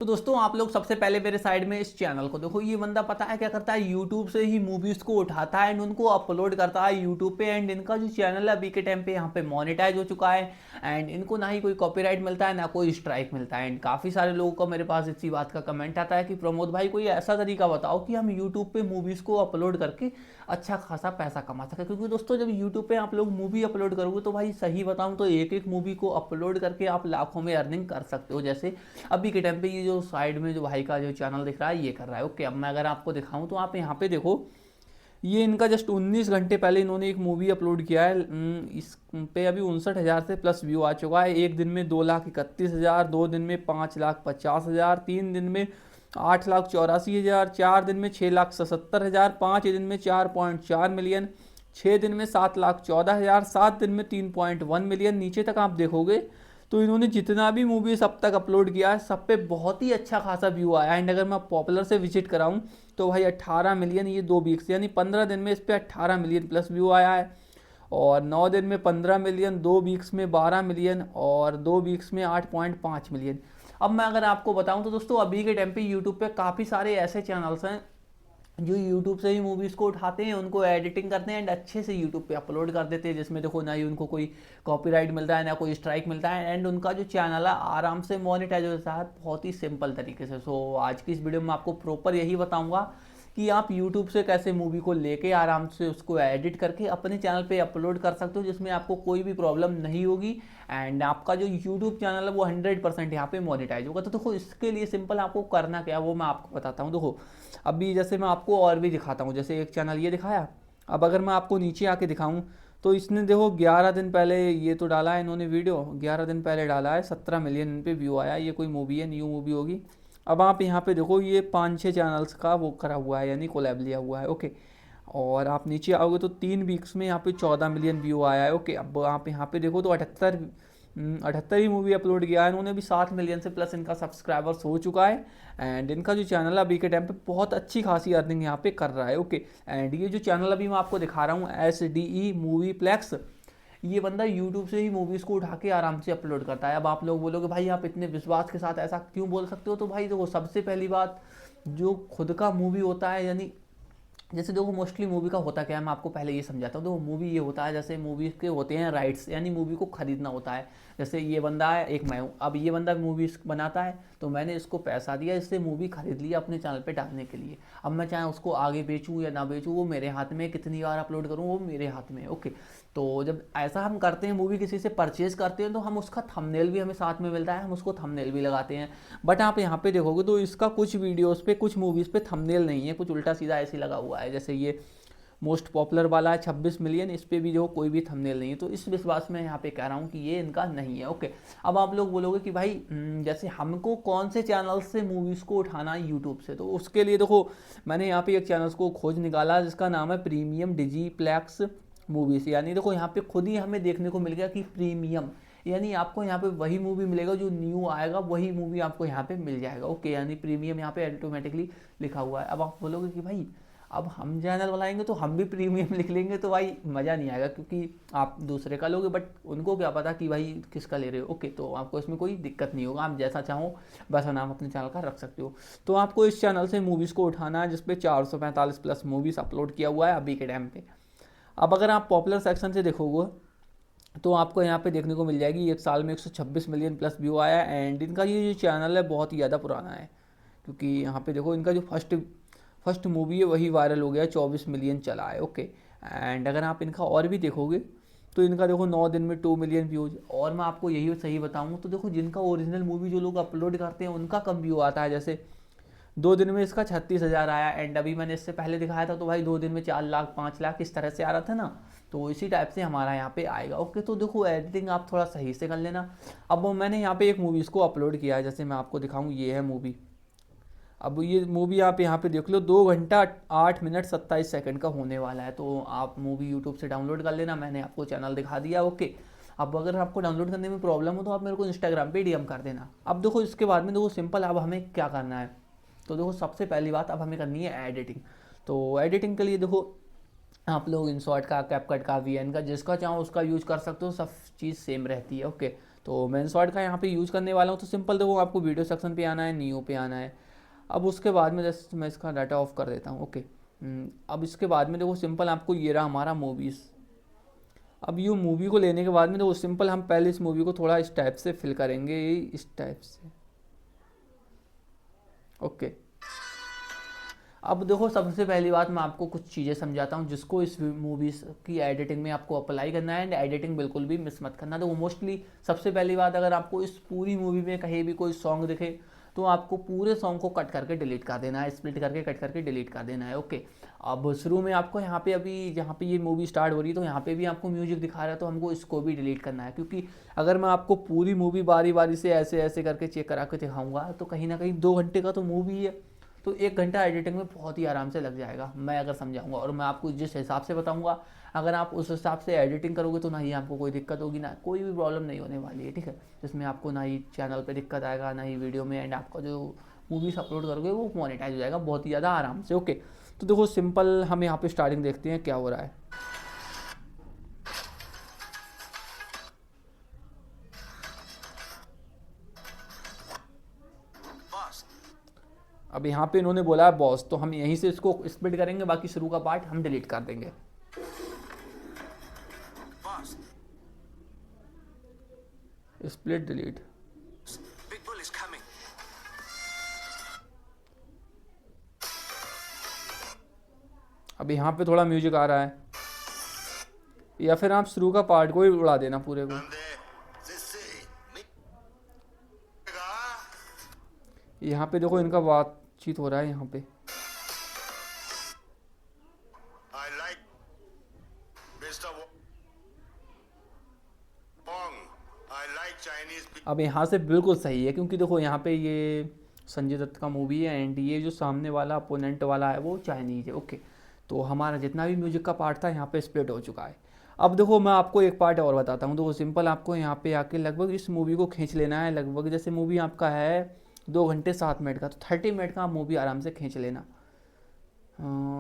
तो दोस्तों आप लोग सबसे पहले मेरे साइड में इस चैनल को देखो। ये बंदा पता है क्या करता है, यूट्यूब से ही मूवीज को उठाता है एंड उनको अपलोड करता है यूट्यूब पे। एंड इनका जो चैनल है अभी के टाइम पे यहाँ पे मोनेटाइज हो चुका है एंड इनको ना ही कोई कॉपीराइट मिलता है ना कोई स्ट्राइक मिलता है। एंड काफ़ी सारे लोगों का मेरे पास इसी बात का कमेंट आता है कि प्रमोद भाई कोई ऐसा तरीका बताओ कि हम यूट्यूब पे मूवीज़ को अपलोड करके अच्छा खासा पैसा कमा सके। क्योंकि दोस्तों जब यूट्यूब पे आप लोग मूवी अपलोड करोगे तो भाई सही बताऊँ तो एक एक मूवी को अपलोड करके आप लाखों में अर्निंग कर सकते हो। जैसे अभी के टाइम पे ये जो साइड में जो भाई का जो चैनल दिख रहा है ये कर रहा है। ओके, अब मैं अगर आपको दिखाऊं तो आप यहाँ पे देखो, ये इनका जस्ट 19 घंटे पहले इन्होंने एक मूवी अपलोड किया है। इस पे अभी 59,000 से प्लस व्यू आ चुका है। एक दिन में 2,31,000, 2 दिन में 5,50,000, 3 दिन में 8,84,000, 4 दिन में 6,77,000, 5 दिन में 4.4 मिलियन, 6 दिन में 7,14,000, 7 दिन में 3.1 मिलियन। नीचे तक आप देखोगे तो इन्होंने जितना भी मूवीज अब तक अपलोड किया है सब पे बहुत ही अच्छा खासा व्यू आया। एंड अगर मैं पॉपुलर से विजिट कराऊं तो भाई 18 मिलियन ये 2 वीक्स यानी 15 दिन में इस पर 18 मिलियन प्लस व्यू आया है। और 9 दिन में 15 मिलियन, 2 वीक्स में 12 मिलियन और 2 वीक्स में 8.5 मिलियन। अब मैं अगर आपको बताऊं तो दोस्तों अभी के टाइम पे यूट्यूब पे काफ़ी सारे ऐसे चैनल्स हैं जो यूट्यूब से ही मूवीज़ को उठाते हैं, उनको एडिटिंग करते हैं एंड अच्छे से यूट्यूब पे अपलोड कर देते हैं, जिसमें देखो ना ही उनको कोई कॉपीराइट मिलता है ना कोई स्ट्राइक मिलता है एंड उनका जो चैनल है आराम से मोनेटाइज होता है बहुत ही सिंपल तरीके से। सो आज की इस वीडियो में आपको प्रॉपर यही बताऊंगा कि आप यूट्यूब से कैसे मूवी को लेके आराम से उसको एडिट करके अपने चैनल पे अपलोड कर सकते हो, जिसमें आपको कोई भी प्रॉब्लम नहीं होगी एंड आपका जो यूट्यूब चैनल है वो 100% यहाँ पे मोनेटाइज होगा। तो देखो इसके लिए सिंपल आपको करना क्या है वो मैं आपको बताता हूँ। देखो अभी जैसे मैं आपको और भी दिखाता हूँ, जैसे एक चैनल ये दिखाया। अब अगर मैं आपको नीचे आके दिखाऊँ तो इसने देखो 11 दिन पहले ये तो डाला है इन्होंने वीडियो, 11 दिन पहले डाला है, 17 मिलियन इन पे व्यू आया। ये कोई मूवी है, न्यू मूवी होगी। अब आप यहाँ पे देखो ये 5-6 चैनल्स का वो करा हुआ है यानी कोलैब लिया हुआ है। ओके, और आप नीचे आओगे तो 3 वीक्स में यहाँ पे 14 मिलियन व्यू आया है। ओके, अब आप यहाँ पे देखो तो 78 ही मूवी अपलोड किया है इन्होंने भी, 7 मिलियन से प्लस इनका सब्सक्राइबर्स हो चुका है एंड इनका जो चैनल है अभी के टाइम पे बहुत अच्छी खासी अर्निंग यहाँ पे कर रहा है। ओके, एंड ये जो चैनल अभी मैं आपको दिखा रहा हूँ SDE मूवी प्लेक्स, ये बंदा यूट्यूब से ही मूवीज़ को उठा के आराम से अपलोड करता है। अब आप लोग बोलोगे भाई आप इतने विश्वास के साथ ऐसा क्यों बोल सकते हो, तो भाई देखो सबसे पहली बात, जो खुद का मूवी होता है यानी जैसे देखो मोस्टली मूवी का होता क्या है मैं आपको पहले ये समझाता हूँ। देखो मूवी ये होता है, जैसे मूवी के होते हैं राइट्स यानी मूवी को खरीदना होता है। जैसे ये बंदा है, एक मैं हूँ, अब ये बंदा मूवी बनाता है तो मैंने इसको पैसा दिया, इससे मूवी खरीद लिया अपने चैनल पे डालने के लिए। अब मैं चाहे उसको आगे बेचूँ या ना बेचूँ वो मेरे हाथ में, कितनी बार अपलोड करूँ वो मेरे हाथ में। ओके, तो जब ऐसा हम करते हैं, मूवी किसी से परचेज करते हैं तो हम उसका थंबनेल भी हमें साथ में मिलता है, हम उसको थंबनेल भी लगाते हैं। बट आप यहाँ पे देखोगे तो इसका कुछ वीडियोस पे कुछ मूवीज़ पे थंबनेल नहीं है, कुछ उल्टा सीधा ऐसे लगा हुआ है। जैसे ये मोस्ट पॉपुलर वाला है 26 मिलियन, इस पर भी जो कोई भी थंबनेल नहीं है। तो इस विश्वास में यहाँ पे कह रहा हूँ कि ये इनका नहीं है। ओके, अब आप लोग बोलोगे कि भाई जैसे हमको कौन से चैनल से मूवीज़ को उठाना है यूट्यूब से, तो उसके लिए देखो मैंने यहाँ पे एक चैनल को खोज निकाला जिसका नाम है प्रीमियम डिजीप्लेक्स मूवीज़। यानी देखो यहाँ पे खुद ही हमें देखने को मिल गया कि प्रीमियम यानी आपको यहाँ पे वही मूवी मिलेगा जो न्यू आएगा, वही मूवी आपको यहाँ पे मिल जाएगा। ओके, यानी प्रीमियम यहाँ पे ऑटोमेटिकली लिखा हुआ है। अब आप बोलोगे कि भाई अब हम चैनल बनाएंगे तो हम भी प्रीमियम लिख लेंगे तो भाई मज़ा नहीं आएगा, क्योंकि आप दूसरे का लोगे बट उनको क्या पता कि भाई किसका ले रहे हो। ओके, तो आपको इसमें कोई दिक्कत नहीं होगा, आप जैसा चाहो वैसा नाम अपने चैनल का रख सकते हो। तो आपको इस चैनल से मूवीज़ को उठाना है जिसपे 445 प्लस मूवीज़ अपलोड किया हुआ है अभी के टाइम पे। अब अगर आप पॉपुलर सेक्शन से देखोगे तो आपको यहाँ पे देखने को मिल जाएगी एक साल में 126 मिलियन प्लस व्यू आया है एंड इनका ये जो चैनल है बहुत ही ज़्यादा पुराना है, क्योंकि यहाँ पे देखो इनका जो फर्स्ट मूवी है वही वायरल हो गया, 24 मिलियन चला है। ओके, एंड अगर आप इनका और भी देखोगे तो इनका देखो 9 दिन में 2 मिलियन व्यूज। और मैं आपको यही सही बताऊँ तो देखो जिनका ओरिजिनल मूवी जो लोग अपलोड करते हैं उनका कम व्यू आता है। जैसे 2 दिन में इसका 36,000 आया एंड अभी मैंने इससे पहले दिखाया था तो भाई 2 दिन में 4 लाख 5 लाख इस तरह से आ रहा था ना, तो इसी टाइप से हमारा यहाँ पे आएगा। ओके, तो देखो एडिटिंग आप थोड़ा सही से कर लेना। अब मैंने यहाँ पे एक मूवी इसको अपलोड किया है, जैसे मैं आपको दिखाऊँ, ये है मूवी। अब ये मूवी आप यहाँ पे देख लो 2 घंटा 8 मिनट 27 सेकंड का होने वाला है, तो आप मूवी यूट्यूब से डाउनलोड कर लेना, मैंने आपको चैनल दिखा दिया। ओके, अब अगर आपको डाउनलोड करने में प्रॉब्लम हो तो आप मेरे को इंस्टाग्राम पे DM कर देना। अब देखो इसके बाद में देखो सिंपल अब हमें क्या करना है, तो देखो सबसे पहली बात अब हमें करनी है एडिटिंग। तो एडिटिंग के लिए देखो आप लोग InShot का, CapCut का, VN का, जिसका चाहो उसका यूज कर सकते हो, सब चीज़ सेम रहती है। ओके, तो मैं शॉर्ट का यहाँ पे यूज़ करने वाला हूँ। तो सिंपल देखो आपको वीडियो सेक्शन पे आना है, न्यू पे आना है। अब उसके बाद में जैसे मैं इसका डाटा ऑफ कर देता हूँ। ओके, अब इसके बाद में देखो सिंपल आपको ये रहा हमारा मूवीज़। अब ये मूवी को लेने के बाद में देखो सिंपल हम पहले इस मूवी को थोड़ा इस टाइप से फिल करेंगे, इस टाइप से। ओके, अब देखो सबसे पहली बात मैं आपको कुछ चीज़ें समझाता हूँ जिसको इस मूवीज़ की एडिटिंग में आपको अप्लाई करना है। एंड एडिटिंग बिल्कुल भी मिस मत करना। तो मोस्टली सबसे पहली बात, अगर आपको इस पूरी मूवी में कहीं भी कोई सॉन्ग दिखे तो आपको पूरे सॉन्ग को कट करके डिलीट कर देना है, स्प्लिट करके कट करके डिलीट कर देना है। ओके, अब शुरू में आपको यहाँ पे अभी जहाँ पे ये मूवी स्टार्ट हो रही है तो यहाँ पे भी आपको म्यूजिक दिखा रहा है, तो हमको इसको भी डिलीट करना है। क्योंकि अगर मैं आपको पूरी मूवी बारी बारी से ऐसे ऐसे करके चेक करा के दिखाऊंगा तो कहीं ना कहीं 2 घंटे का तो मूवी है, तो 1 घंटा एडिटिंग में बहुत ही आराम से लग जाएगा मैं अगर समझाऊंगा। और मैं आपको जिस हिसाब से बताऊंगा, अगर आप उस हिसाब से एडिटिंग करोगे तो ना ही आपको कोई दिक्कत होगी, ना कोई भी प्रॉब्लम नहीं होने वाली है, ठीक है। जिसमें आपको ना ही चैनल पे दिक्कत आएगा, ना ही वीडियो में, एंड आपका जो मूवीज अपलोड करोगे वो मोनेटाइज हो जाएगा बहुत ही ज़्यादा आराम से। ओके, तो देखो सिंपल हम यहाँ पे स्टार्टिंग देखते हैं क्या हो रहा है। अब यहाँ पे इन्होंने बोला है बॉस, तो हम यहीं से इसको स्प्लिट करेंगे, बाकी शुरू का पार्ट हम डिलीट कर देंगे। Split delete. अब यहाँ पे थोड़ा म्यूजिक आ रहा है, या फिर आप शुरू का पार्ट को ही उड़ा देना पूरे को। यहाँ पे देखो इनका बातचीत हो रहा है यहाँ पे। अब यहाँ से बिल्कुल सही है, क्योंकि देखो यहाँ पे ये संजय दत्त का मूवी है एंड ये जो सामने वाला अपोनेंट वाला है वो चाइनीज है। ओके, तो हमारा जितना भी म्यूजिक का पार्ट था यहाँ पे स्प्लिट हो चुका है। अब देखो मैं आपको एक पार्ट और बताता हूँ। देखो सिंपल आपको यहाँ पे आके लगभग इस मूवी को खींच लेना है। लगभग जैसे मूवी आपका है 2 घंटे 7 मिनट का, तो 30 मिनट का आप मूवी आराम से खींच लेना।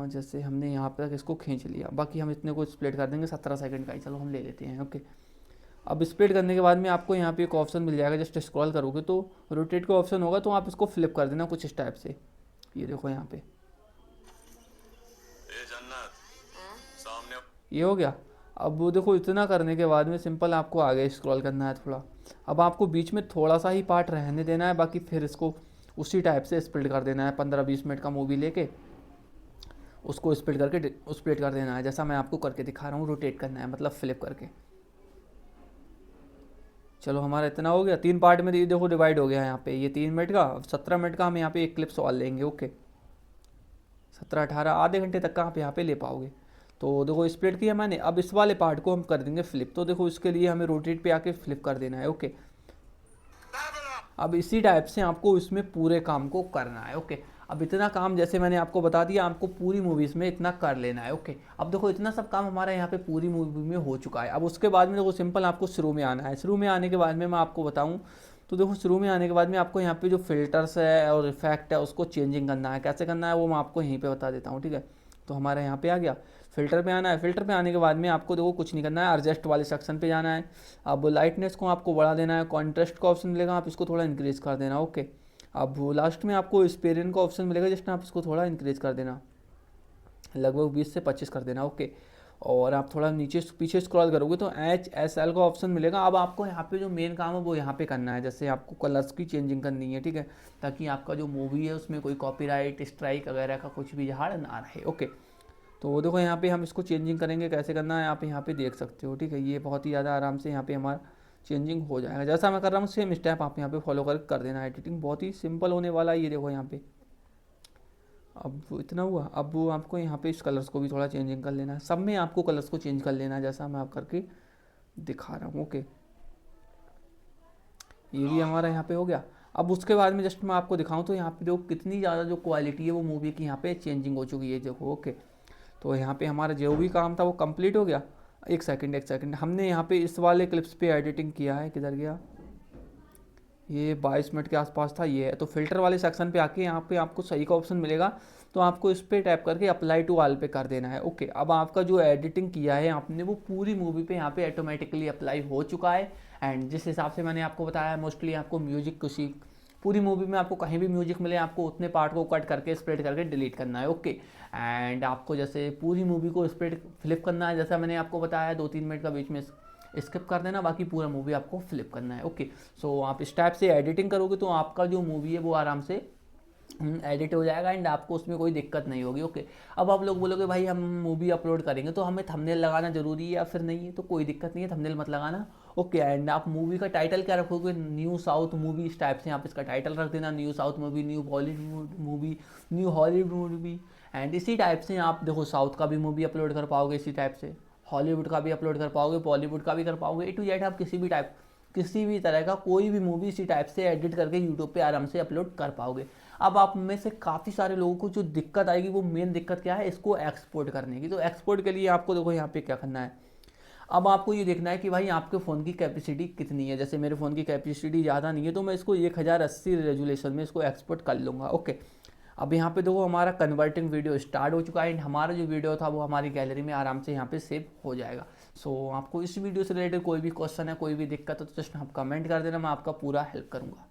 जैसे हमने यहाँ पे तक इसको खींच लिया, बाकी हम इतने को स्प्लिट कर देंगे 17 सेकंड का ही, चलो हम ले लेते हैं। ओके, अब स्प्लिट करने के बाद में आपको यहाँ पे एक ऑप्शन मिल जाएगा, जस्ट स्क्रॉल करोगे तो रोटेट का ऑप्शन होगा, तो आप इसको फ्लिप कर देना कुछ इस टाइप से। ये देखो यहाँ पे ये हो गया। अब वो देखो इतना करने के बाद में सिंपल आपको आगे स्क्रॉल करना है थोड़ा। अब आपको बीच में थोड़ा सा ही पार्ट रहने देना है, बाकी फिर इसको उसी टाइप से स्प्लिट कर देना है। 15-20 मिनट का मूवी लेके उसको स्प्लिट कर देना है, जैसा मैं आपको करके दिखा रहा हूँ। रोटेट करना है मतलब फ्लिप करके। चलो हमारा इतना हो गया, 3 पार्ट में देखो डिवाइड हो गया यहाँ पे। ये 3 मिनट का, 17 मिनट का हम यहाँ पे एक क्लिप सॉल्व लेंगे। ओके, 17-18 आधे घंटे तक का आप यहाँ पे ले पाओगे। तो देखो स्प्लिट किया मैंने। अब इस वाले पार्ट को हम कर देंगे फ्लिप। तो देखो इसके लिए हमें रोटेट पे आके फ्लिप कर देना है। ओके, अब इसी टाइप से आपको इसमें पूरे काम को करना है। ओके, अब इतना काम जैसे मैंने आपको बता दिया, आपको पूरी मूवीज़ में इतना कर लेना है। ओके, अब देखो इतना सब काम हमारा यहाँ पे पूरी मूवी में हो चुका है। अब उसके बाद में देखो सिंपल आपको शुरू में आना है। शुरू में आने के बाद में मैं आपको बताऊँ तो देखो शुरू में आने के बाद में आपको यहाँ पे जो फिल्टर्स है और इफेक्ट है उसको चेंजिंग करना है। कैसे करना है वो मैं आपको यहीं पे बता देता हूँ, ठीक है। तो हमारे यहाँ पे आ गया, फिल्टर पे आना है। फिल्टर पे आने के बाद में आपको देखो कुछ नहीं करना है, एडजस्ट वाले सेक्शन पे जाना है। अब लाइटनेस को आपको बढ़ा देना है, कॉन्ट्रास्ट का ऑप्शन मिलेगा, आप इसको थोड़ा इंक्रीज कर देना। ओके, अब लास्ट में आपको स्पेरियन का ऑप्शन मिलेगा, जस्ट आप इसको थोड़ा इंक्रीज कर देना, लगभग 20 से 25 कर देना। ओके, और आप थोड़ा नीचे पीछे स्क्रॉल करोगे तो HSL का ऑप्शन मिलेगा। अब आपको यहाँ पे जो मेन काम है वो यहाँ पे करना है। जैसे आपको कलर्स की चेंजिंग करनी है, ठीक है, ताकि आपका जो मूवी है उसमें कोई कॉपीराइट स्ट्राइक वगैरह का कुछ भी झाड़ ना रहे। ओके, तो देखो यहाँ पे हम इसको चेंजिंग करेंगे, कैसे करना है आप यहाँ पे देख सकते हो, ठीक है। ये बहुत ही ज़्यादा आराम से यहाँ पे हमारा चेंजिंग हो जाएगा। जैसा मैं कर रहा हूँ सेम स्टेप आप यहाँ पे फॉलो कर देना। एडिटिंग बहुत ही सिंपल होने वाला है। ये देखो यहाँ पे अब इतना हुआ। अब वो आपको यहाँ पे इस कलर्स को भी थोड़ा चेंजिंग कर लेना है। सब में आपको कलर्स को चेंज कर लेना है, जैसा मैं आप करके दिखा रहा हूँ। ओके, ये भी हमारा यहाँ पे हो गया। अब उसके बाद में जस्ट मैं आपको दिखाऊँ तो यहाँ पे जो कितनी ज़्यादा जो क्वालिटी है वो मूवी की यहाँ पे चेंजिंग हो चुकी है, देखो। ओके, तो यहाँ पे हमारा जो भी काम था वो कंप्लीट हो गया। एक सेकंड, हमने यहाँ पे इस वाले क्लिप्स पे एडिटिंग किया है, किधर गया, ये 22 मिनट के आसपास था। ये है तो फिल्टर वाले सेक्शन पे आके यहाँ पे आपको सही का ऑप्शन मिलेगा, तो आपको इस पर टैप करके अप्लाई टू ऑल पे कर देना है। ओके, अब आपका जो एडिटिंग किया है आपने वो पूरी मूवी पे यहाँ पे ऑटोमेटिकली अप्लाई हो चुका है। एंड जिस हिसाब से मैंने आपको बताया मोस्टली आपको म्यूजिक किसी पूरी मूवी में आपको कहीं भी म्यूजिक मिले आपको उतने पार्ट को कट करके स्प्रेड करके डिलीट करना है, ओके। एंड आपको जैसे पूरी मूवी को स्प्रेड फ्लिप करना है, जैसा मैंने आपको बताया 2-3 मिनट का बीच में स्किप कर देना, बाकी पूरा मूवी आपको फ्लिप करना है, ओके। सो आप इस टाइप से एडिटिंग करोगे तो आपका जो मूवी है वो आराम से एडिट हो जाएगा एंड आपको उसमें कोई दिक्कत नहीं होगी, ओके। अब आप लोग बोलोगे भाई हम मूवी अपलोड करेंगे तो हमें थंबनेल लगाना जरूरी है या फिर नहीं है, तो कोई दिक्कत नहीं है, थंबनेल मत लगाना, ओके। एंड आप मूवी का टाइटल क्या रखोगे, न्यू साउथ मूवी, इस टाइप से आप इसका टाइटल रख देना, new south movie, new Bollywood movie, new Hollywood movie. And इसी टाइप से आप देखो साउथ का भी मूवी अपलोड कर पाओगे इसी टाइप से, हॉलीवुड का भी अपलोड कर पाओगे, बॉलीवुड का भी कर पाओगे, ए टू जेड आप किसी भी तरह का कोई भी मूवी इसी टाइप से एडिट करके यूट्यूब पे आराम से अपलोड कर पाओगे। अब आप में से काफ़ी सारे लोगों को जो दिक्कत आएगी वो मेन दिक्कत क्या है, इसको एक्सपोर्ट करने की। तो एक्सपोर्ट के लिए आपको देखो यहाँ पे क्या करना है, अब आपको ये देखना है कि भाई आपके फ़ोन की कैपेसिटी कितनी है। जैसे मेरे फ़ोन की कैपेसिटी ज़्यादा नहीं है तो मैं इसको 1080 रेजोल्यूशन में इसको एक्सपोर्ट कर लूँगा, ओके। अब यहाँ पे देखो हमारा कन्वर्टिंग वीडियो स्टार्ट हो चुका है एंड हमारा जो वीडियो था वो हमारी गैलरी में आराम से यहाँ पे सेव हो जाएगा। सो आपको इस वीडियो से रिलेटेड कोई भी क्वेश्चन है, कोई भी दिक्कत है तो जस्ट आप कमेंट कर देना, मैं आपका पूरा हेल्प करूँगा।